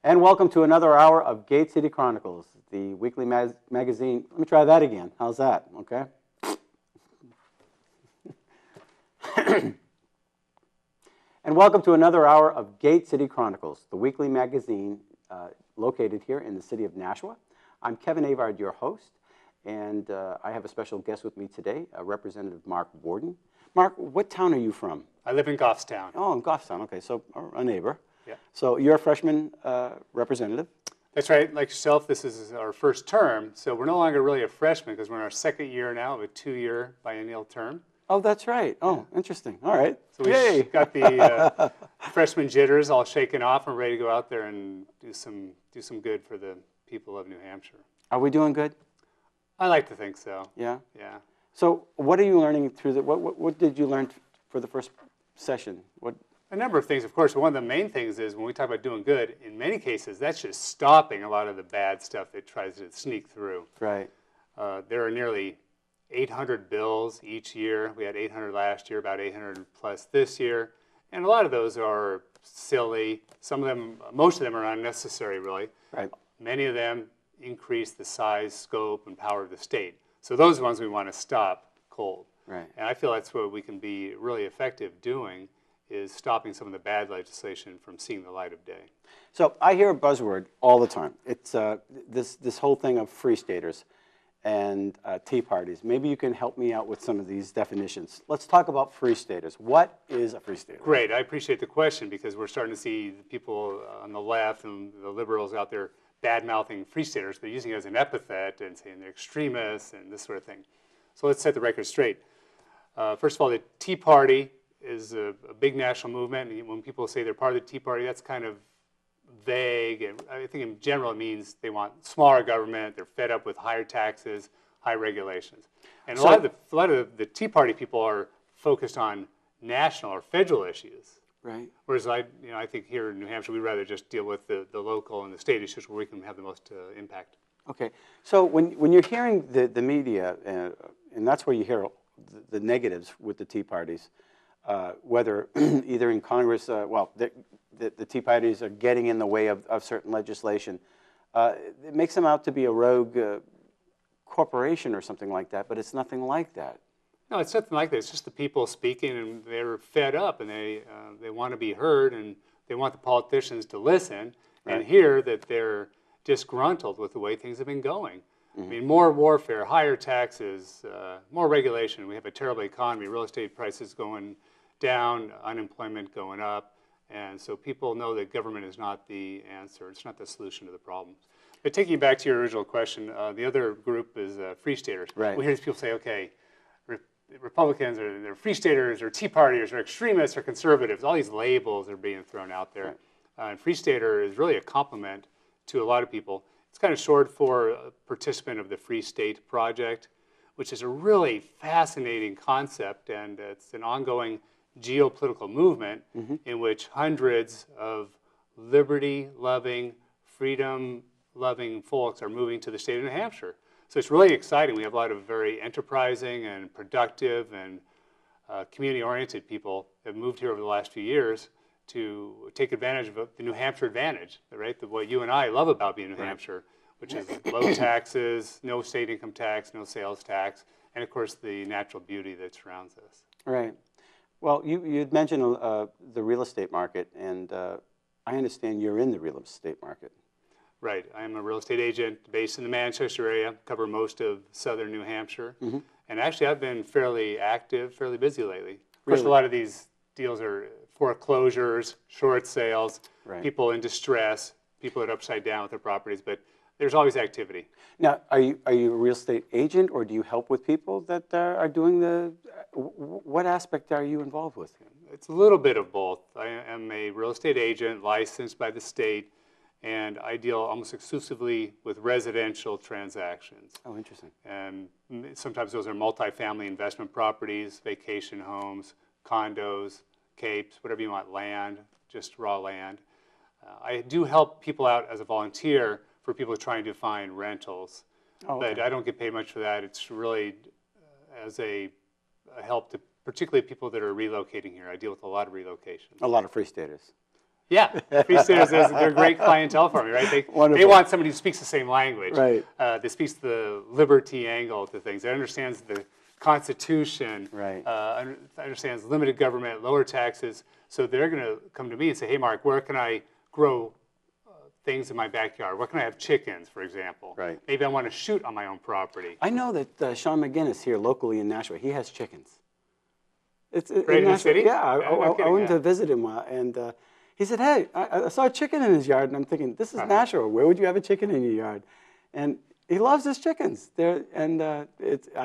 And welcome to another hour of Gate City Chronicles, the weekly magazine. Let me try that again. How's that? Okay. And welcome to another hour of Gate City Chronicles, the weekly magazine located here in the city of Nashua. I'm Kevin Avard, your host, and I have a special guest with me today, Representative Mark Warden. Mark, what town are you from? I live in Goffstown. Oh, in Goffstown. Okay, so a neighbor. Yeah. So you're a freshman representative? That's right. Like yourself, this is our first term, so we're no longer really a freshman because we're in our second year now of a 2-year biennial term. Oh, that's right. Oh, interesting. All right. So we've got the freshman jitters all shaken off and ready to go out there and do some good for the people of New Hampshire. Are we doing good? I like to think so. Yeah? Yeah. So what are you learning through what did you learn for the first session? A number of things, of course, but one of the main things is when we talk about doing good, in many cases, that's just stopping a lot of the bad stuff that tries to sneak through. Right. There are nearly 800 bills each year. We had 800 last year, about 800 plus this year. And a lot of those are silly. Some of them, most of them are unnecessary, really. Right. Many of them increase the size, scope, and power of the state. So those are the ones we want to stop cold. Right. And I feel that's what we can be really effective doing, is stopping some of the bad legislation from seeing the light of day. So I hear a buzzword all the time. It's this whole thing of free staters and tea parties. Maybe you can help me out with some of these definitions. Let's talk about free staters. What is a free stater? Great. I appreciate the question because we're starting to see the people on the left and the liberals out there bad-mouthing free staters. They're using it as an epithet and saying they're extremists and this sort of thing. So let's set the record straight. First of all, the Tea Party is a big national movement. And when people say they're part of the Tea Party, that's kind of vague. And I think in general it means they want smaller government. They're fed up with higher taxes, high regulations. And a lot of the Tea Party people are focused on national or federal issues. Right. Whereas I think here in New Hampshire, we'd rather just deal with the local and the state issues where we can have the most impact. Okay. So when you're hearing the media, and that's where you hear the negatives with the Tea Parties, whether either in Congress, the Tea Parties are getting in the way of certain legislation. It makes them out to be a rogue corporation or something like that, but it's nothing like that. No, it's nothing like that. It's just the people speaking, and they're fed up, and they want to be heard, and they want the politicians to listen and hear that they're disgruntled with the way things have been going. I mean, more warfare, higher taxes, more regulation. We have a terrible economy, real estate prices going down, unemployment going up, and so people know that government is not the answer. It's not the solution to the problems. But taking you back to your original question, the other group is free staters. Right. We hear these people say, okay, Republicans are they're free staters or Tea Partiers or extremists or conservatives. All these labels are being thrown out there. Right. And free stater is really a compliment to a lot of people. It's kind of short for a participant of the Free State Project, which is a really fascinating concept, and it's an ongoing geopolitical movement in which hundreds of liberty-loving, freedom-loving folks are moving to the state of New Hampshire. So it's really exciting. We have a lot of very enterprising and productive and community-oriented people that have moved here over the last few years to take advantage of the New Hampshire advantage, right? What you and I love about being in New Hampshire, which is low taxes, no state income tax, no sales tax, and of course the natural beauty that surrounds us. Right. Well, you'd mentioned the real estate market, and I understand you're in the real estate market. Right. I am a real estate agent based in the Manchester area, cover most of southern New Hampshire. And actually I've been fairly active, fairly busy lately. Of course, a lot of these deals are foreclosures, short sales, people in distress, people that are upside down with their properties, but there's always activity. Now, are you a real estate agent, or do you help with people that are doing what aspect are you involved with? It's a little bit of both. I am a real estate agent licensed by the state, and I deal almost exclusively with residential transactions. Oh, interesting. And sometimes those are multifamily investment properties, vacation homes, condos, capes, whatever you want, land, just raw land. I do help people out as a volunteer for people trying to find rentals. Oh, okay. But I don't get paid much for that. It's really as a help to particularly people that are relocating here. I deal with a lot of relocations. A lot of free staters. Yeah, free staters, they're great clientele for me, right? They Wonderful. want somebody who speaks the same language. Right. That speaks the liberty angle to things. That understands the Constitution. Right. Understands limited government, lower taxes. So they're going to come to me and say, hey, Mark, where can I grow things in my backyard? Where can I have chickens, for example? Right. Maybe I want to shoot on my own property. I know that Sean McGinnis here locally in Nashua, he has chickens. It's Right in the city? Yeah, No kidding, I went yeah. to visit him, and he said, hey, I saw a chicken in his yard, and I'm thinking, this is Nashua. Where would you have a chicken in your yard? And he loves his chickens. I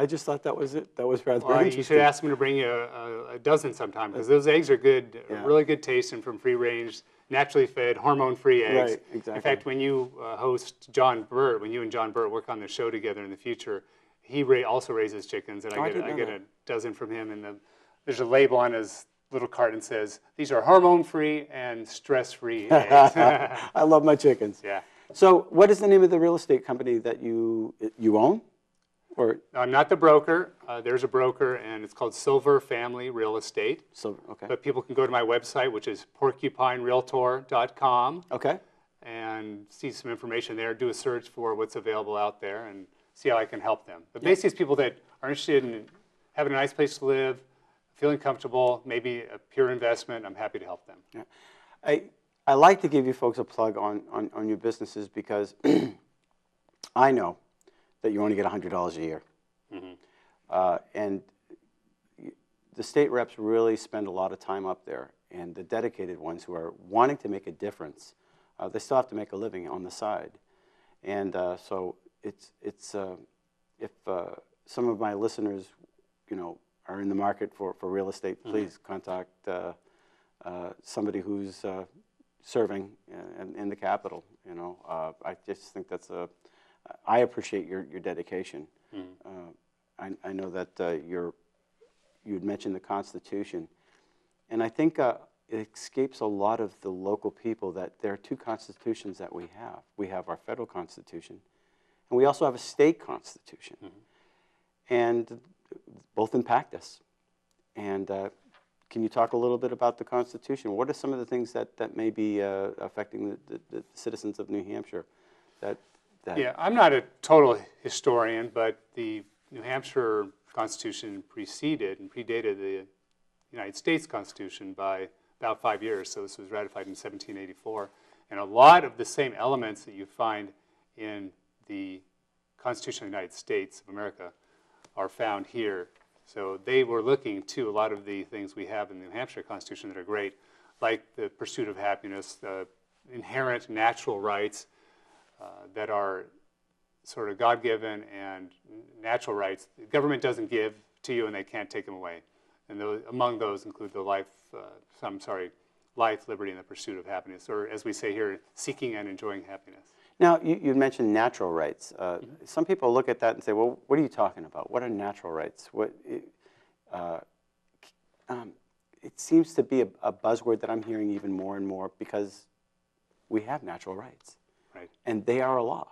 just thought that was it. That was rather interesting. You should ask him to bring you a dozen sometime, because those eggs are good, really good tasting from free range, naturally fed, hormone-free eggs. Right, exactly. In fact, when you host John Burt, when you and John Burt work on the show together in the future, he also raises chickens, and I get a dozen from him. And there's a label on his little carton that says, these are hormone-free and stress-free eggs. I love my chickens. Yeah. So what is the name of the real estate company that you own? Or I'm not the broker. There's a broker, and it's called Silver Family Real Estate. so okay. But people can go to my website, which is porcupinerealtor.com, Okay. and see some information there. Do a search for what's available out there and see how I can help them. But basically, it's people that are interested in having a nice place to live, feeling comfortable, maybe a pure investment. I'm happy to help them. Yeah. I like to give you folks a plug on your businesses because I know that you only get $100 a year. And the state reps really spend a lot of time up there, and the dedicated ones who are wanting to make a difference, they still have to make a living on the side. And so it's if some of my listeners, are in the market for real estate, please contact somebody who's serving in the Capitol. I just think I appreciate your dedication. I know that you had mentioned the Constitution, and I think it escapes a lot of the local people that there are two constitutions that we have. We have our federal Constitution, and we also have a state Constitution, and both impact us. And can you talk a little bit about the Constitution? What are some of the things that may be affecting the citizens of New Hampshire? Yeah, I'm not a total historian, but the New Hampshire Constitution predated the United States Constitution by about 5 years. So this was ratified in 1784. And a lot of the same elements that you find in the Constitution of the United States of America are found here. So they were looking to a lot of the things we have in the New Hampshire Constitution that are great, like the pursuit of happiness, the inherent natural rights that are sort of God-given and natural rights. The government doesn't give to you, and they can't take them away. And among those include the life, liberty, and the pursuit of happiness, or as we say here, seeking and enjoying happiness. Now, you mentioned natural rights. Some people look at that and say, well, what are you talking about? What are natural rights? It seems to be a buzzword that I'm hearing even more and more because we have natural rights. Right. And they are a law,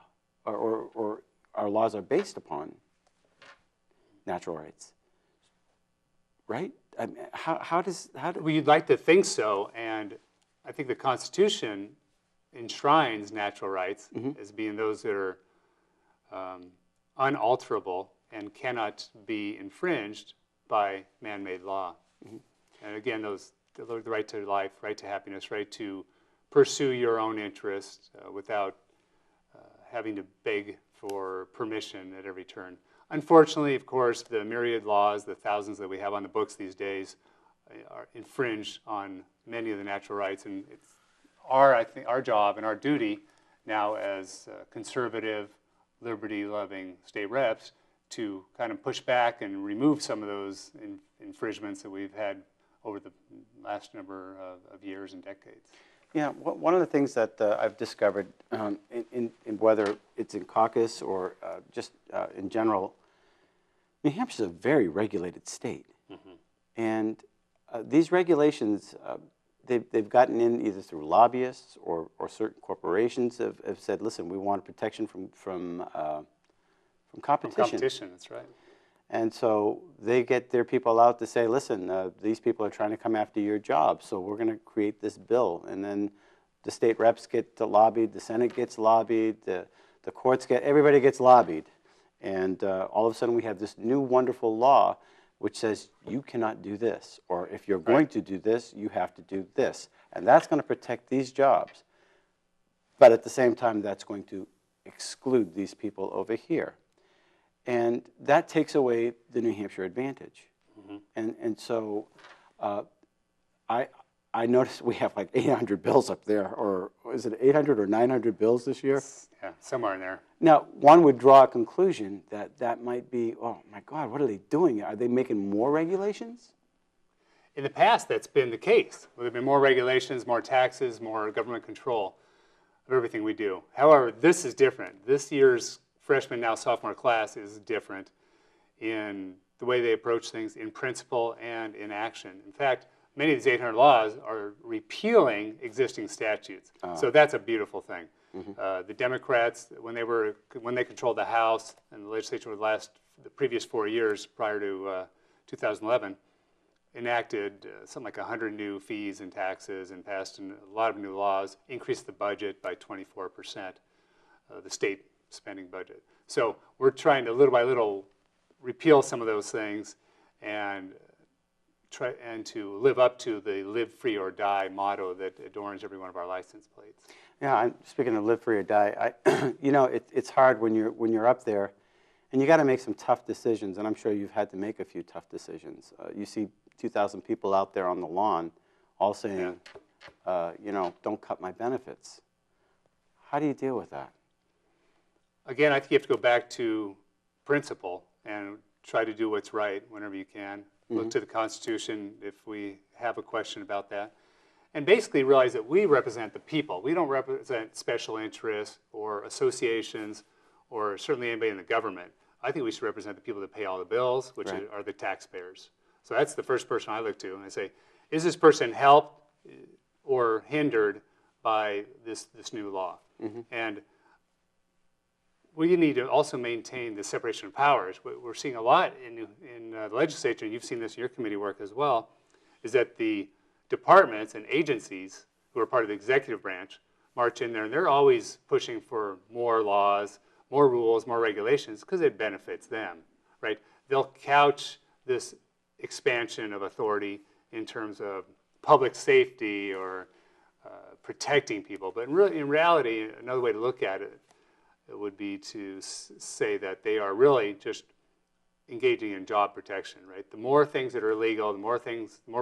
or our laws are based upon natural rights. Right? I mean, how does... Well, you'd like to think so, and I think the Constitution enshrines natural rights as being those that are unalterable and cannot be infringed by man-made law. And again, the right to life, right to happiness, right to pursue your own interest without having to beg for permission at every turn. Unfortunately, of course, the myriad laws, the thousands that we have on the books these days, are infringed on many of the natural rights, and it's I think our job and our duty now as conservative, liberty-loving state reps to kind of push back and remove some of those infringements that we've had over the last number of years and decades. Yeah, one of the things that I've discovered, in whether it's in caucus or just in general, New Hampshire is a very regulated state. And these regulations, they've gotten in either through lobbyists or certain corporations have said, listen, we want protection from competition. From competition, that's right. And so they get their people out to say, listen, these people are trying to come after your job, so we're going to create this bill. And then the state reps get lobbied, the Senate gets lobbied, the courts everybody gets lobbied. And all of a sudden we have this new wonderful law which says you cannot do this, or if you're going to do this, you have to do this. And that's going to protect these jobs. But at the same time, that's going to exclude these people over here. And that takes away the New Hampshire advantage. And so I noticed we have like 800 bills up there, or is it 800 or 900 bills this year? Yeah, somewhere in there. Now, one would draw a conclusion that that might be, oh my God, what are they doing? Are they making more regulations? In the past, that's been the case. There have been more regulations, more taxes, more government control of everything we do. However, this is different. This year's freshman, now sophomore class is different in the way they approach things in principle and in action. In fact, many of these 800 laws are repealing existing statutes. So that's a beautiful thing. The Democrats, when they controlled the House and the legislature would last the previous 4 years prior to 2011, enacted something like 100 new fees and taxes and passed a lot of new laws, increased the budget by 24%, the state spending budget. So we're trying to little by little repeal some of those things and try to live up to the live free or die motto that adorns every one of our license plates. Yeah, speaking of live free or die, you know, it's hard when you're up there, and you got to make some tough decisions. And I'm sure you've had to make a few tough decisions. You see 2,000 people out there on the lawn, all saying, you know, don't cut my benefits. How do you deal with that? Again, I think you have to go back to principle and try to do what's right whenever you can. Look to the Constitution if we have a question about that. And basically realize that we represent the people. We don't represent special interests or associations or certainly anybody in the government. I think we should represent the people that pay all the bills, which are the taxpayers. So that's the first person I look to, and I say, is this person helped or hindered by this new law? And we need to also maintain the separation of powers. What we're seeing a lot in the legislature, and you've seen this in your committee work as well, is that the departments and agencies who are part of the executive branch march in there, and they're always pushing for more laws, more rules, more regulations, because it benefits them, right? They'll couch this expansion of authority in terms of public safety or protecting people. But in reality, another way to look at it, it would be to say that they are really just engaging in job protection, right? The more things that are illegal, the more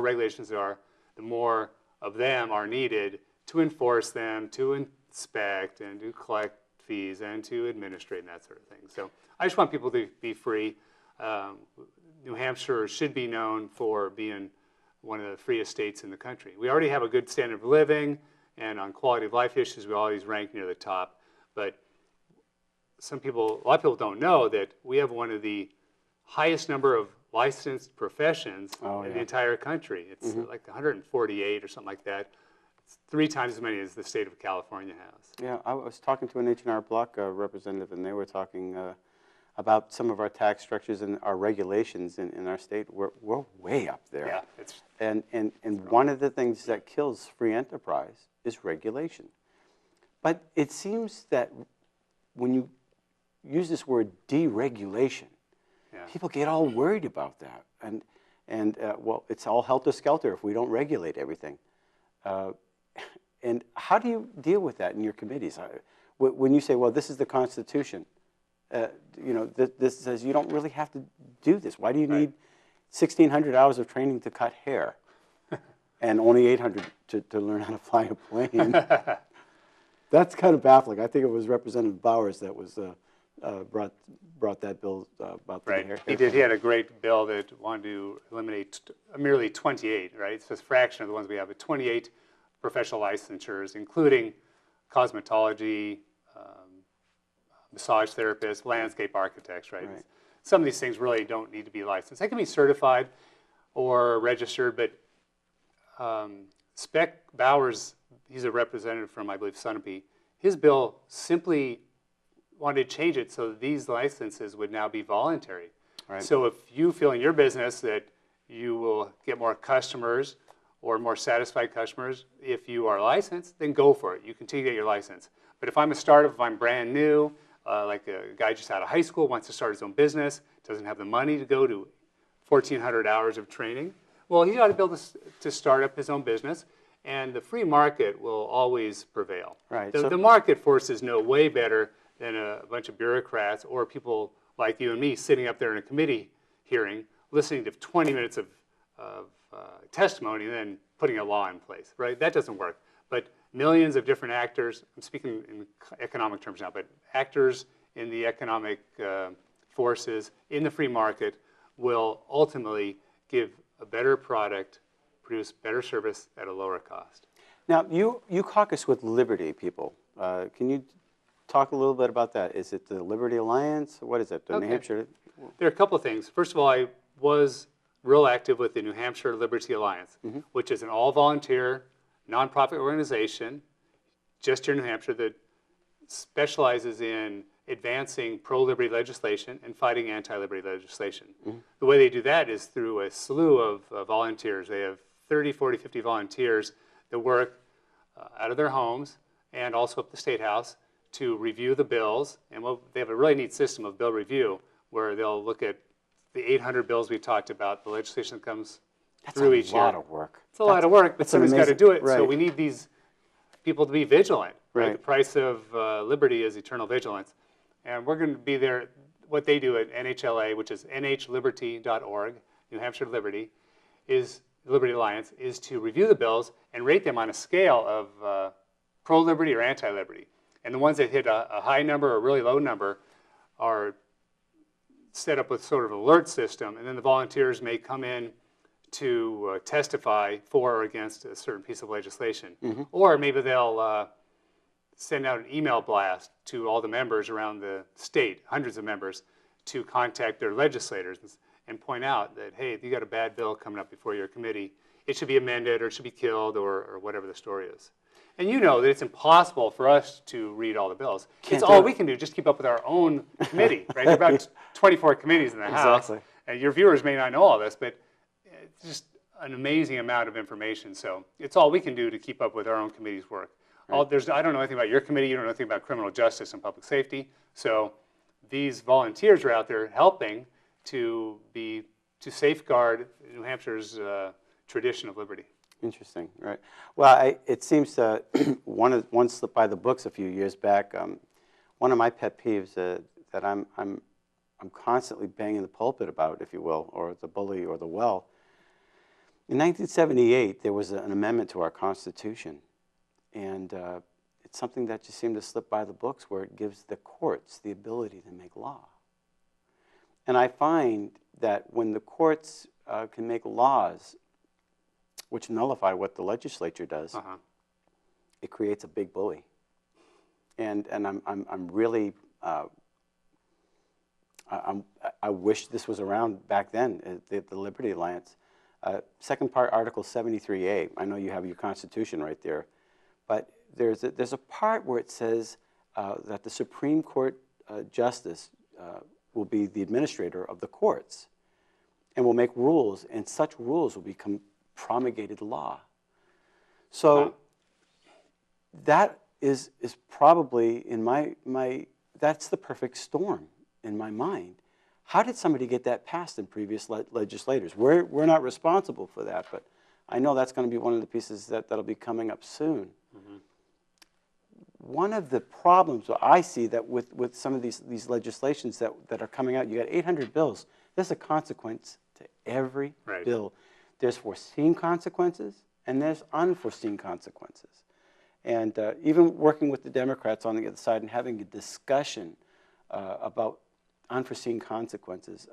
regulations there are, the more of them are needed to enforce them, to inspect, and to collect fees, and to administrate, and that sort of thing. So I just want people to be free. New Hampshire should be known for being one of the freest states in the country. We already have a good standard of living, and on quality of life issues, we always rank near the top. But a lot of people don't know that we have one of the highest number of licensed professions in the entire country. It's like 148 or something like that. It's 3 times as many as the state of California has. Yeah, I was talking to an H&R Block representative, and they were talking about some of our tax structures and our regulations in our state. We're way up there. Yeah, and one of the things that kills free enterprise is regulation. But it seems that when you use this word deregulation, people get all worried about that. And well, it's all helter-skelter if we don't regulate everything. And how do you deal with that in your committees? When you say, well, this is the Constitution, you know, this says you don't really have to do this. Why do you need 1,600 hours of training to cut hair and only 800 to learn how to fly a plane? That's kind of baffling. I think it was Representative Bowers that was brought that bill about the hair. He did. He had a great bill that wanted to eliminate merely 28, right? It's just a fraction of the ones we have, but 28 professional licensures, including cosmetology, massage therapists, landscape architects, right? Some of these things really don't need to be licensed. They can be certified or registered, but Spec Bowers, he's a representative from, I believe, Sunapee. His bill simply wanted to change it so that these licenses would now be voluntary. So if you feel in your business that you will get more customers or more satisfied customers. If you are licensed, then go for it. You continue to get your license. But if I'm a startup, if I'm brand new, like a guy just out of high school wants to start his own business, doesn't have the money to go to 1,400 hours of training, well, he's got to build to start up his own business, and the free market will always prevail. Right. The market forces know way better than a bunch of bureaucrats or people like you and me sitting up there in a committee hearing, listening to 20 minutes of testimony and then putting a law in place, right? That doesn't work. But millions of different actors, I'm speaking in economic terms now, but actors in the economic forces in the free market will ultimately give a better product, produce better service at a lower cost. Now, you caucus with Liberty people. Can you talk a little bit about that? Is it the Liberty Alliance? What is it, the New Hampshire? There are a couple of things. First of all, I was real active with the New Hampshire Liberty Alliance, which is an all-volunteer, nonprofit organization just here in New Hampshire that specializes in advancing pro-liberty legislation and fighting anti-liberty legislation. The way they do that is through a slew of volunteers. They have 30, 40, 50 volunteers that work out of their homes and also up the State House to review the bills. And they have a really neat system of bill review where they'll look at the 800 bills we talked about, the legislation that comes through each year. That's a lot of work. It's a lot of work, but somebody's got to do it. Right. So we need these people to be vigilant. Right? Right. The price of liberty is eternal vigilance. And we're going to be there. What they do at NHLA, which is nhliberty.org, New Hampshire Liberty, is Liberty Alliance, is to review the bills and rate them on a scale of pro-liberty or anti-liberty. And the ones that hit a high number or a really low number are set up with sort of an alert system, and then the volunteers may come in to testify for or against a certain piece of legislation. Or maybe they'll send out an email blast to all the members around the state, hundreds of members, to contact their legislators and point out that, hey, if you got a bad bill coming up before your committee, it should be amended or it should be killed or whatever the story is. And you know that it's impossible for us to read all the bills. It's all we can do, just keep up with our own committee, right? There are about 24 committees in the House. Exactly. And your viewers may not know all this, but it's just an amazing amount of information. So it's all we can do to keep up with our own committee's work. Right. I don't know anything about your committee. You don't know anything about criminal justice and public safety. So these volunteers are out there helping to safeguard New Hampshire's tradition of liberty. Interesting, right? Well, it seems one slipped by the books a few years back. One of my pet peeves that I'm constantly banging the pulpit about, if you will, or the bully or the well. In 1978, there was an amendment to our Constitution, and it's something that just seemed to slip by the books, where it gives the courts the ability to make law. And I find that when the courts can make laws which nullify what the legislature does, it creates a big bully. And I'm really I wish this was around back then, the Liberty Alliance. Second part, Article 73A. I know you have your Constitution right there, but there's a part where it says that the Supreme Court Justice will be the administrator of the courts and will make rules, and such rules will become promulgated law. So that is probably in that's the perfect storm in my mind. How did somebody get that passed in previous legislators? We're not responsible for that, but I know that's going to be one of the pieces that'll be coming up soon. One of the problems I see that with some of these legislations that are coming out, you got 800 bills. There's a consequence to every bill. There's foreseen consequences, and there's unforeseen consequences. And even working with the Democrats on the other side and having a discussion about unforeseen consequences.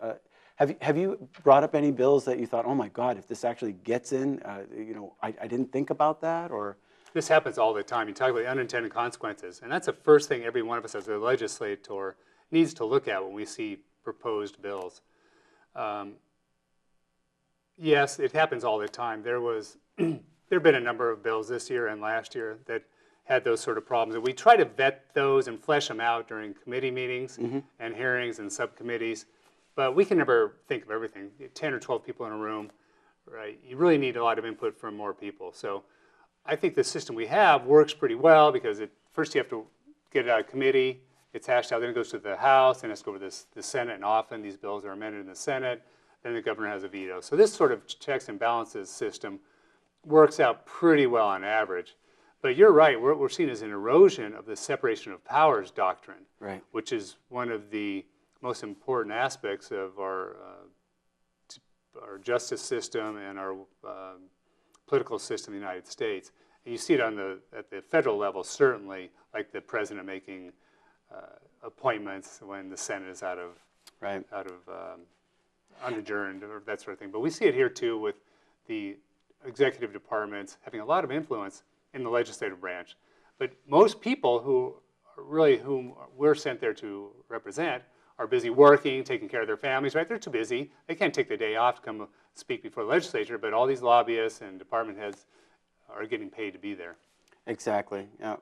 Have you brought up any bills that you thought, oh my God, if this actually gets in, I didn't think about that? Or this happens all the time. You talk about unintended consequences, and that's the first thing every one of us as a legislator needs to look at when we see proposed bills. Yes, it happens all the time. There have been a number of bills this year and last year that had those sort of problems. And we try to vet those and flesh them out during committee meetings and hearings and subcommittees. But we can never think of everything. 10 or 12 people in a room right, you really need a lot of input from more people. So I think the system we have works pretty well because first you have to get it out of committee, it's hashed out, then it goes to the House, and it's go to the Senate, and often these bills are amended in the Senate, then the governor has a veto. So this sort of checks and balances system works out pretty well on average. But you're right, what we're seeing is an erosion of the separation of powers doctrine, Right. which is one of the most important aspects of our justice system and our political system in the United States. And you see it at the federal level, certainly, like the president making appointments when the Senate is unadjourned or that sort of thing. But we see it here too with the executive departments having a lot of influence in the legislative branch. But most people whom we're sent there to represent are busy working, taking care of their families, right? They're too busy. They can't take the day off to come speak before the legislature, but all these lobbyists and department heads are getting paid to be there. Exactly. Yeah.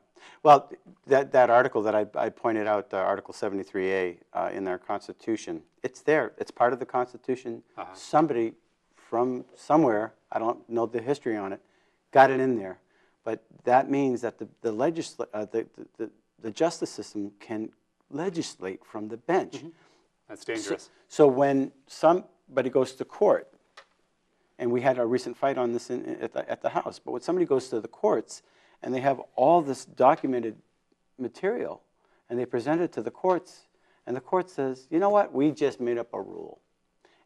Well, that article that I pointed out, Article 73A in our Constitution, it's there. It's part of the Constitution. Somebody from somewhere, I don't know the history on it, got it in there. But that means that the justice system can legislate from the bench. Mm-hmm. That's dangerous. So when somebody goes to court, and we had a recent fight on this at the House, but when somebody goes to the courts and they have all this documented material and they present it to the courts, and the court says, you know what, we just made up a rule.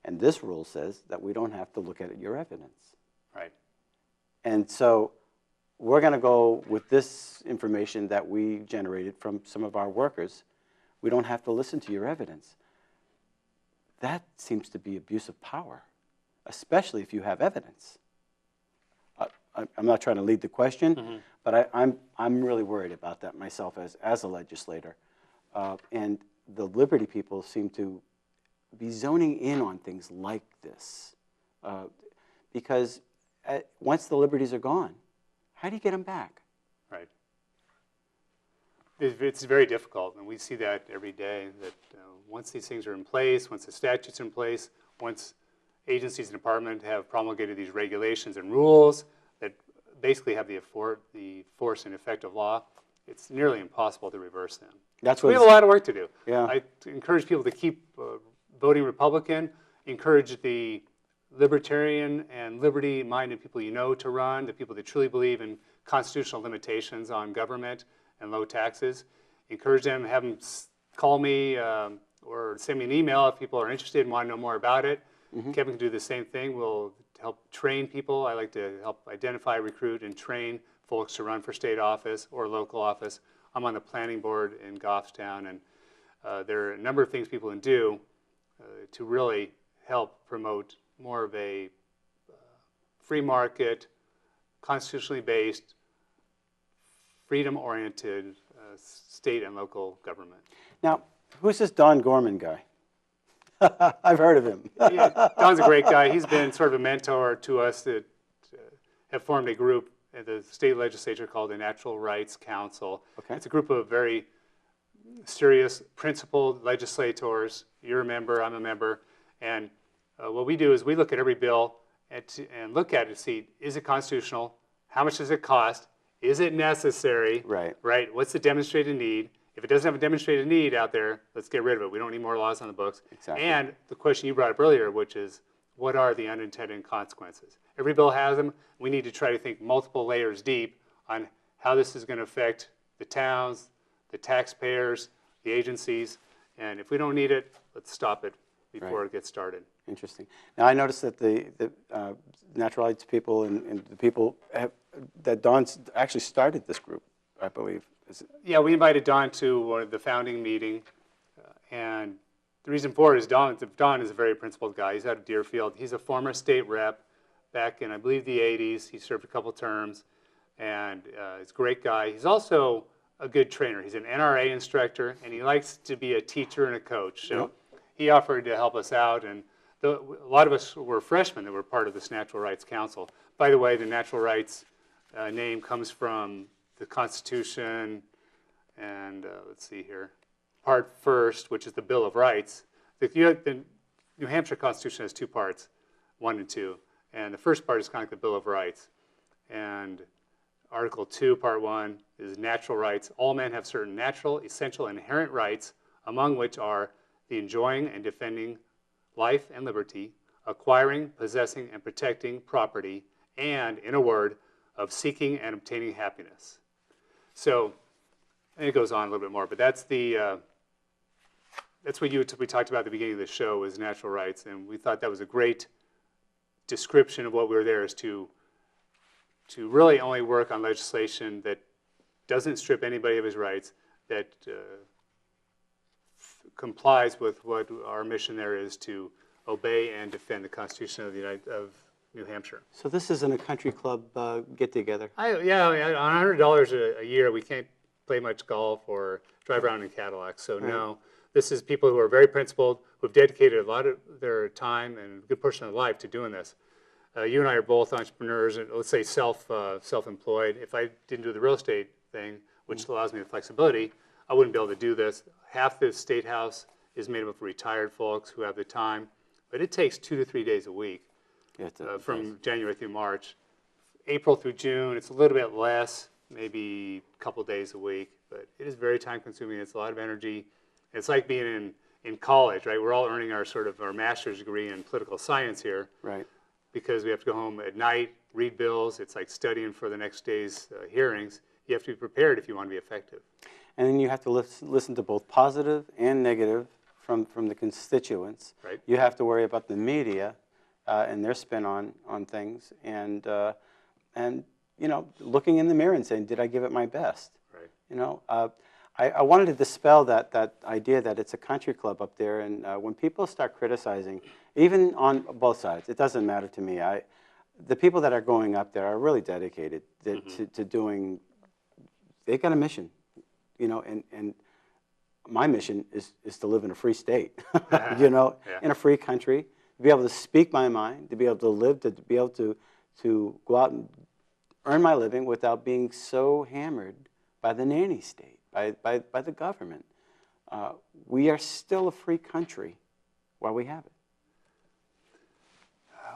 And this rule says that we don't have to look at your evidence. Right. And so we're going to go with this information that we generated from some of our workers. We don't have to listen to your evidence. That seems to be abuse of power, especially if you have evidence. I'm not trying to lead the question, but I'm really worried about that myself as a legislator. And the Liberty people seem to be zoning in on things like this. Because once the liberties are gone, how do you get them back? Right. It's very difficult, and we see that every day, that once these things are in place, once the statutes are in place, once agencies and departments have promulgated these regulations and rules that basically have the force and effect of law, it's nearly impossible to reverse them. We have a lot of work to do. Yeah. I encourage people to keep voting Republican, encourage the libertarian and liberty-minded people you know to run, the people that truly believe in constitutional limitations on government and low taxes. Encourage them, have them call me or send me an email if people are interested and want to know more about it. Kevin can do the same thing. We'll help train people. I like to help identify, recruit, and train folks to run for state office or local office. I'm on the planning board in Goffstown, and there are a number of things people can do to really help promote more of a free market, constitutionally based, freedom-oriented state and local government. Now, who's this Don Gorman guy? I've heard of him. Yeah, Don's a great guy. He's been sort of a mentor to us that have formed a group at the state legislature called the Natural Rights Council. Okay. It's a group of very serious, principled legislators. You're a member, I'm a member. And what we do is we look at every bill and look at it to see, is it constitutional? How much does it cost? Is it necessary? Right. Right. What's the demonstrated need? If it doesn't have a demonstrated need out there, let's get rid of it. We don't need more laws on the books. Exactly. And the question you brought up earlier, which is, what are the unintended consequences? Every bill has them. We need to try to think multiple layers deep on how this is going to affect the towns, the taxpayers, the agencies. And if we don't need it, let's stop it before it gets started. Interesting. Now, I noticed that the natural rights people and the people that Don's actually started this group, I believe. Yeah, we invited Don to the founding meeting, and the reason for it is Don is a very principled guy. He's out of Deerfield. He's a former state rep back in, I believe, the 80s. He served a couple terms, and he's a great guy. He's also a good trainer. He's an NRA instructor, and he likes to be a teacher and a coach. So he offered to help us out, and a lot of us were freshmen that were part of this Natural Rights Council. By the way, the Natural Rights name comes from the Constitution, and let's see here, Part First, which is the Bill of Rights. The New Hampshire Constitution has two parts, 1 and 2, And the first part is kind of like the Bill of Rights. And Article 2, Part 1 is natural rights. All men have certain natural, essential, and inherent rights, among which are the enjoying and defending life and liberty, acquiring, possessing, and protecting property, and, in a word, of seeking and obtaining happiness. So, and it goes on a little bit more, but that's the that's what we talked about at the beginning of the show, was natural rights, and we thought that was a great description of what we were there, is to really only work on legislation that doesn't strip anybody of his rights, that complies with what our mission there is, to obey and defend the Constitution of New Hampshire. So this isn't a country club get-together? Yeah, on $100 a year, we can't play much golf or drive around in Cadillacs, so no. This is people who are very principled, who have dedicated a lot of their time and a good portion of their life to doing this. You and I are both entrepreneurs, and let's say self-employed. If I didn't do the real estate thing, which allows me the flexibility, I wouldn't be able to do this. Half the State House is made up of retired folks who have the time, but it takes 2 to 3 days a week from January through March. April through June, it's a little bit less, maybe a couple days a week, but it is very time-consuming. It's a lot of energy. It's like being in college, right? We're all earning our master's degree in political science here. Right. Because we have to go home at night, read bills. It's like studying for the next day's hearings. You have to be prepared if you want to be effective. And then you have to listen to both positive and negative from the constituents. Right. You have to worry about the media and their spin on things, and you know, looking in the mirror and saying, did I give it my best? Right. You know, I wanted to dispel that idea that it's a country club up there, and when people start criticizing, even on both sides, it doesn't matter to me. The people that are going up there are really dedicated to doing. They got a mission, you know, and my mission is to live in a free state, you know, in a free country, to be able to speak my mind, to be able to live, to be able to go out and earn my living without being so hammered by the nanny state, by the government. We are still a free country while we have it.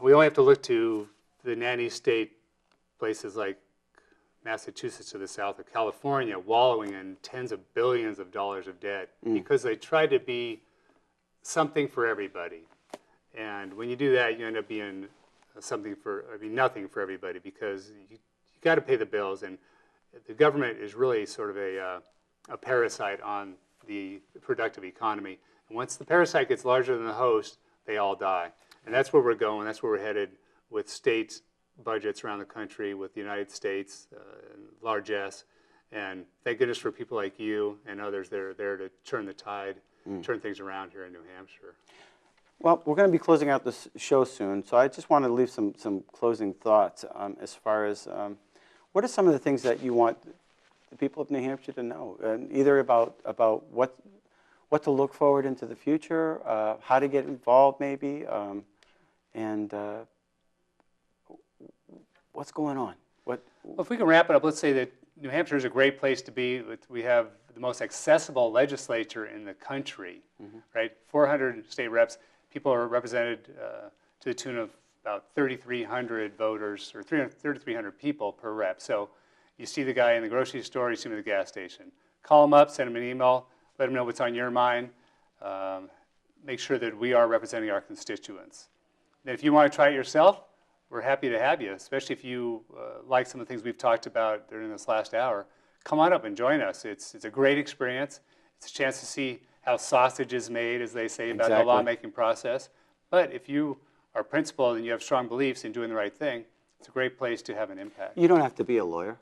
We only have to look to the nanny state places like Massachusetts to the south, or California, wallowing in tens of billions of dollars of debt because they tried to be something for everybody. And when you do that, you end up being nothing for everybody, because you got to pay the bills, and the government is really sort of a parasite on the productive economy. And once the parasite gets larger than the host, they all die. And that's where we're going. That's where we're headed with state budgets around the country, with the United States, largesse. And thank goodness for people like you and others that are there to turn the tide, turn things around here in New Hampshire. Well, we're going to be closing out this show soon, so I just want to leave some closing thoughts as far as what are some of the things that you want the people of New Hampshire to know, either about what to look forward into the future, how to get involved maybe, and what's going on? Well, if we can wrap it up, let's say that New Hampshire is a great place to be. We have the most accessible legislature in the country, right? 400 state reps. People are represented to the tune of about 3,300 voters, or 3,300 people per rep. So you see the guy in the grocery store, you see him at the gas station. Call him up, send him an email, let him know what's on your mind. Make sure that we are representing our constituents. And if you want to try it yourself, we're happy to have you, especially if you like some of the things we've talked about during this last hour. Come on up and join us. It's a great experience. It's a chance to see how sausage is made, as they say, about the lawmaking process. But if you are principled and you have strong beliefs in doing the right thing, it's a great place to have an impact. You don't have to be a lawyer,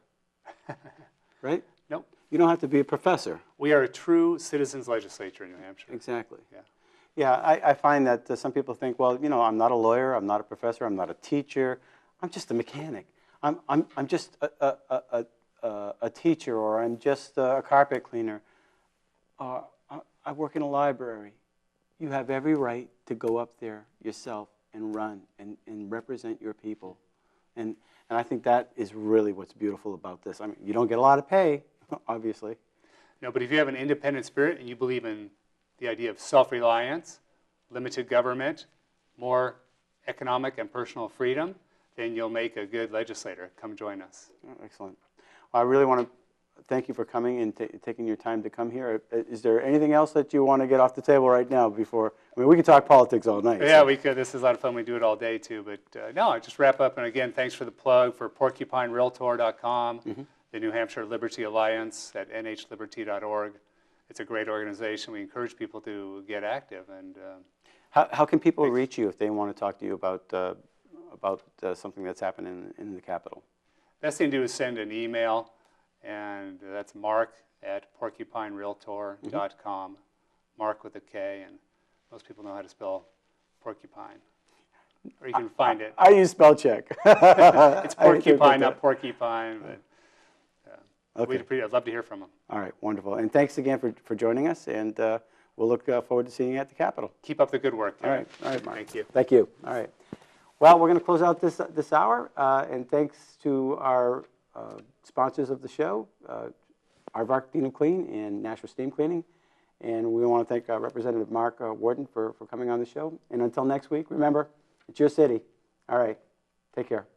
right? Nope. You don't have to be a professor. We are a true citizens legislature in New Hampshire. Exactly. Yeah. Yeah, I find that some people think, well, you know, I'm not a lawyer, I'm not a professor, I'm not a teacher, I'm just a mechanic. I'm just a teacher, or I'm just a carpet cleaner. I work in a library. You have every right to go up there yourself and run and represent your people. And I think that is really what's beautiful about this. I mean, you don't get a lot of pay, obviously. No, but if you have an independent spirit and you believe in the idea of self-reliance, limited government, more economic and personal freedom, then you'll make a good legislator. Come join us. Oh, excellent. Well, I really want to thank you for coming and taking your time to come here. Is there anything else that you want to get off the table right now before? I mean, we could talk politics all night. Yeah, so. we could. This is a lot of fun. We do it all day too. But no, I just wrap up. And again, thanks for the plug for PorcupineRealtor.com, the New Hampshire Liberty Alliance at nhliberty.org. It's a great organization. We encourage people to get active. And how can people reach you if they want to talk to you about something that's happened in the Capitol? Best thing to do is send an email, and that's mark@porcupinerealtor.com. Mark with a K, and most people know how to spell porcupine. Or you can find it. I use spell check. It's porcupine, not porcupine. But Okay. I'd love to hear from them. All right, wonderful. And thanks again for joining us, and we'll look forward to seeing you at the Capitol. Keep up the good work, Kevin. All right, Mark. Thank you. Thank you. All right. Well, we're going to close out this hour, and thanks to our sponsors of the show, Aardvark Clean and Clean and Nashua Steam Cleaning. And we want to thank Representative Mark Warden for coming on the show. And until next week, remember, it's your city. All right. Take care.